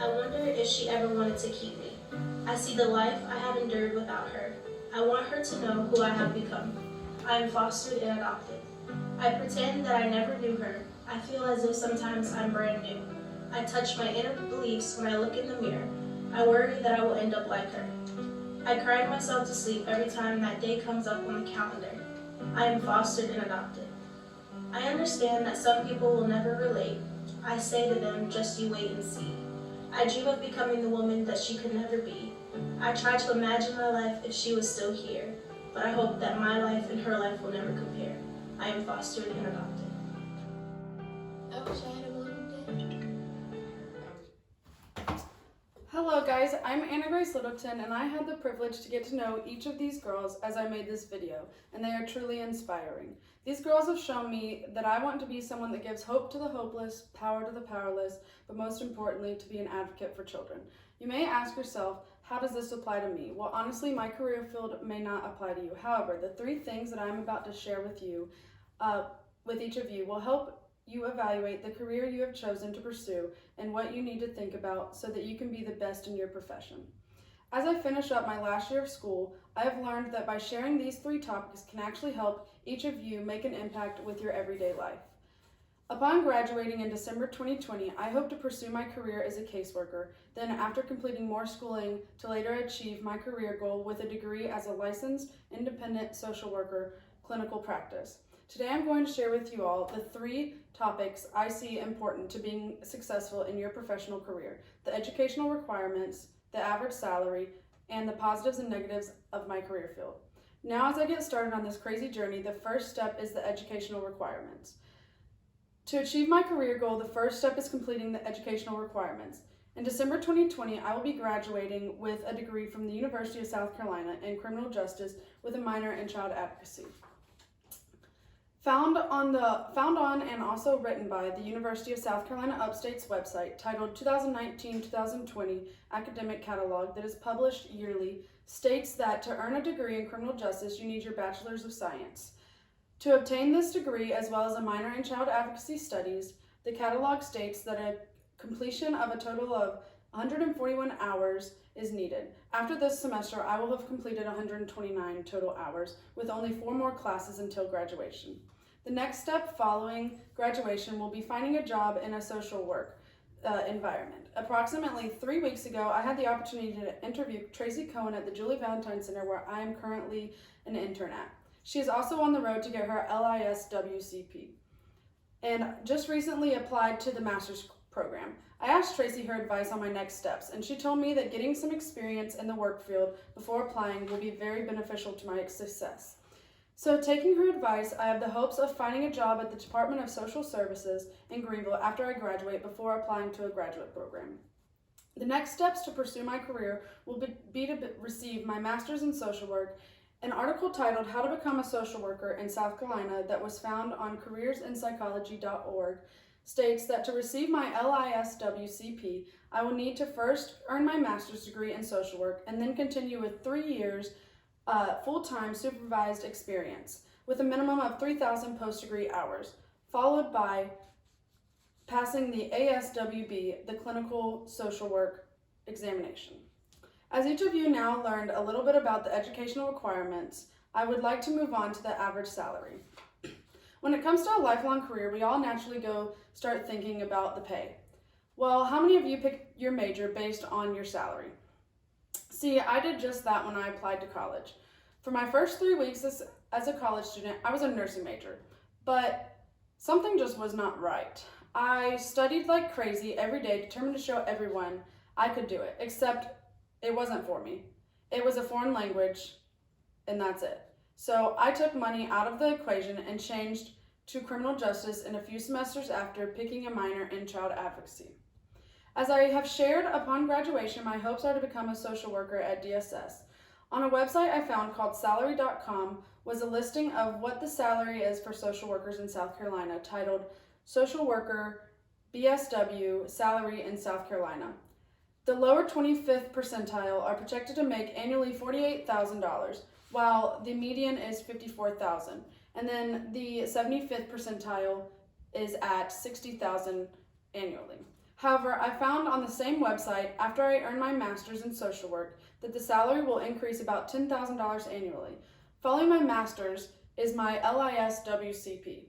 I wonder if she ever wanted to keep me. I see the life I have endured without her. I want her to know who I have become. I am fostered and adopted. I pretend that I never knew her. I feel as if sometimes I'm brand new. I touch my inner beliefs when I look in the mirror. I worry that I will end up like her. I cry myself to sleep every time that day comes up on the calendar. I am fostered and adopted. I understand that some people will never relate. I say to them, just you wait and see. I dream of becoming the woman that she could never be. I try to imagine my life if she was still here, but I hope that my life and her life will never compare. I am fostered and adopted. I wish I had a blonde dad. Hello guys, I'm Anna Grace Littleton and I had the privilege to get to know each of these girls as I made this video, and they are truly inspiring. These girls have shown me that I want to be someone that gives hope to the hopeless, power to the powerless, but most importantly, to be an advocate for children. You may ask yourself, how does this apply to me? Well, honestly, my career field may not apply to you. However, the 3 things that I'm about to share with you, with each of you, will help you evaluate the career you have chosen to pursue and what you need to think about so that you can be the best in your profession. As I finish up my last year of school, I have learned that by sharing these 3 topics can actually help each of you make an impact with your everyday life. Upon graduating in December 2020, I hope to pursue my career as a caseworker, then after completing more schooling to later achieve my career goal with a degree as a licensed independent social worker, clinical practice. Today I'm going to share with you all the 3 topics I see important to being successful in your professional career: the educational requirements, the average salary, and the positives and negatives of my career field. Now, as I get started on this crazy journey, the first step is the educational requirements. To achieve my career goal, the first step is completing the educational requirements. In December 2020, I will be graduating with a degree from the University of South Carolina in criminal justice with a minor in child advocacy. Found on and also written by the University of South Carolina Upstate's website, titled 2019-2020 Academic Catalog, that is published yearly, states that to earn a degree in criminal justice, you need your Bachelor's of Science. To obtain this degree, as well as a minor in child advocacy studies, the catalog states that a completion of a total of 141 hours is needed. After this semester, I will have completed 129 total hours, with only 4 more classes until graduation. The next step following graduation will be finding a job in a social work environment. Approximately 3 weeks ago, I had the opportunity to interview Tracy Cohen at the Julie Valentine Center, where I am currently an intern at. She is also on the road to get her LISWCP and just recently applied to the master's program. I asked Tracy her advice on my next steps, and she told me that getting some experience in the work field before applying will be very beneficial to my success. So, taking her advice, I have the hopes of finding a job at the Department of Social Services in Greenville after I graduate before applying to a graduate program. The next steps to pursue my career will be to receive my master's in social work. An article titled How to Become a Social Worker in South Carolina that was found on careersinpsychology.org states that to receive my LISWCP, I will need to first earn my master's degree in social work and then continue with 3 years full-time supervised experience with a minimum of 3,000 post-degree hours, followed by passing the ASWB, the clinical social work examination. As each of you now learned a little bit about the educational requirements, I would like to move on to the average salary. When it comes to a lifelong career, we all naturally start thinking about the pay. Well, how many of you picked your major based on your salary? See, I did just that when I applied to college. For my first 3 weeks as a college student, I was a nursing major, but something just was not right. I studied like crazy every day, determined to show everyone I could do it, except it wasn't for me. It was a foreign language, and that's it. So I took money out of the equation and changed to criminal justice in a few semesters after picking a minor in child advocacy. As I have shared upon graduation, my hopes are to become a social worker at DSS. On a website I found called salary.com was a listing of what the salary is for social workers in South Carolina, titled Social Worker BSW Salary in South Carolina. The lower 25th percentile are projected to make annually $48,000, while the median is $54,000, and then the 75th percentile is at $60,000 annually. However, I found on the same website, after I earn my master's in social work, that the salary will increase about $10,000 annually. Following my master's is my LISWCP.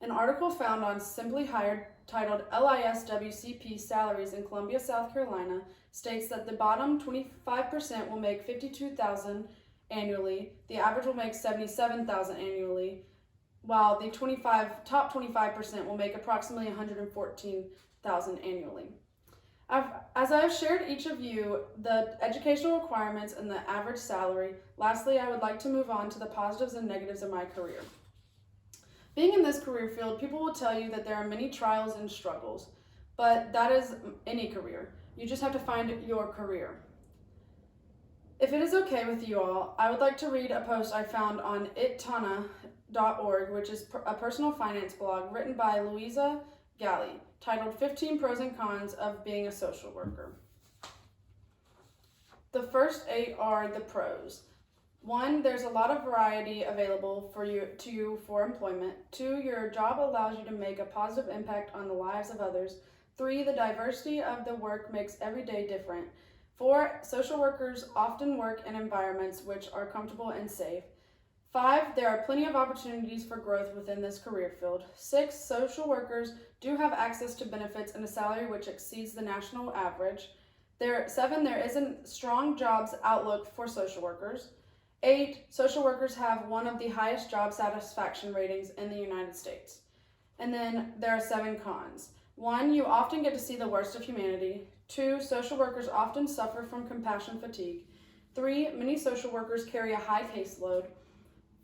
An article found on Simply Hired titled LISWCP Salaries in Columbia, South Carolina states that the bottom 25% will make $52,000 annually, the average will make $77,000 annually, while the top 25% will make approximately $114,000 annually. As I have shared each of you the educational requirements and the average salary, lastly, I would like to move on to the positives and negatives of my career. Being in this career field, people will tell you that there are many trials and struggles, but that is any career. You just have to find your career. If it is okay with you all, I would like to read a post I found on ittana.org, which is a personal finance blog written by Louisa Galley, titled 15 Pros and Cons of Being a Social Worker. The first 8 are the pros. 1, there's a lot of variety available to you for employment. 2, your job allows you to make a positive impact on the lives of others. 3, the diversity of the work makes every day different. 4, social workers often work in environments which are comfortable and safe. 5, there are plenty of opportunities for growth within this career field. 6, social workers do have access to benefits and a salary which exceeds the national average. 7, there is a strong jobs outlook for social workers. 8, social workers have one of the highest job satisfaction ratings in the United States. And then there are 7 cons. 1, you often get to see the worst of humanity. 2, social workers often suffer from compassion fatigue. 3, many social workers carry a high caseload.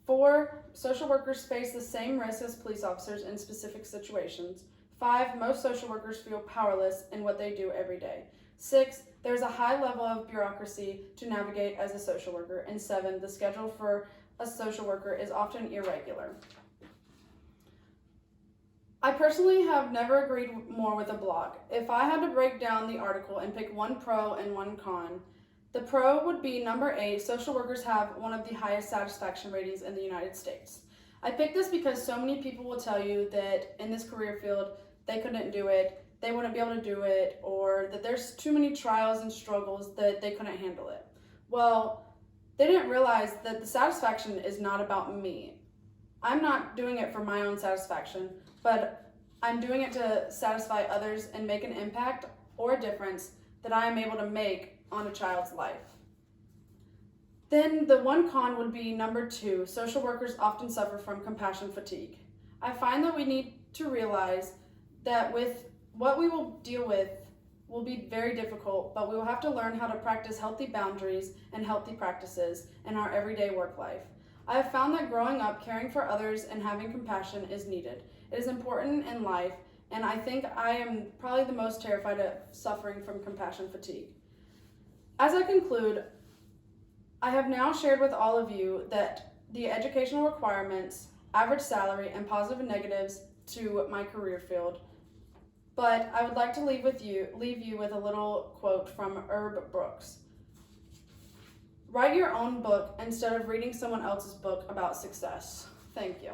4, social workers face the same risks as police officers in specific situations. 5, most social workers feel powerless in what they do every day. 6, there's a high level of bureaucracy to navigate as a social worker. And 7, the schedule for a social worker is often irregular. I personally have never agreed more with a blog. If I had to break down the article and pick one pro and one con, the pro would be number 8, social workers have one of the highest satisfaction ratings in the United States. I picked this because so many people will tell you that in this career field, they couldn't do it, they wouldn't be able to do it, or that there's too many trials and struggles that they couldn't handle it. Well, they didn't realize that the satisfaction is not about me. I'm not doing it for my own satisfaction, but I'm doing it to satisfy others and make an impact or a difference that I am able to make on a child's life. Then the one con would be number 2, social workers often suffer from compassion fatigue. I find that we need to realize that with what we will deal with will be very difficult, but we will have to learn how to practice healthy boundaries and healthy practices in our everyday work life. I have found that growing up, caring for others and having compassion is needed. It is important in life, and I think I am probably the most terrified of suffering from compassion fatigue. As I conclude, I have now shared with all of you that the educational requirements, average salary, and positive and negatives to my career field. But I would like to leave you with a little quote from Herb Brooks. Write your own book instead of reading someone else's book about success. Thank you.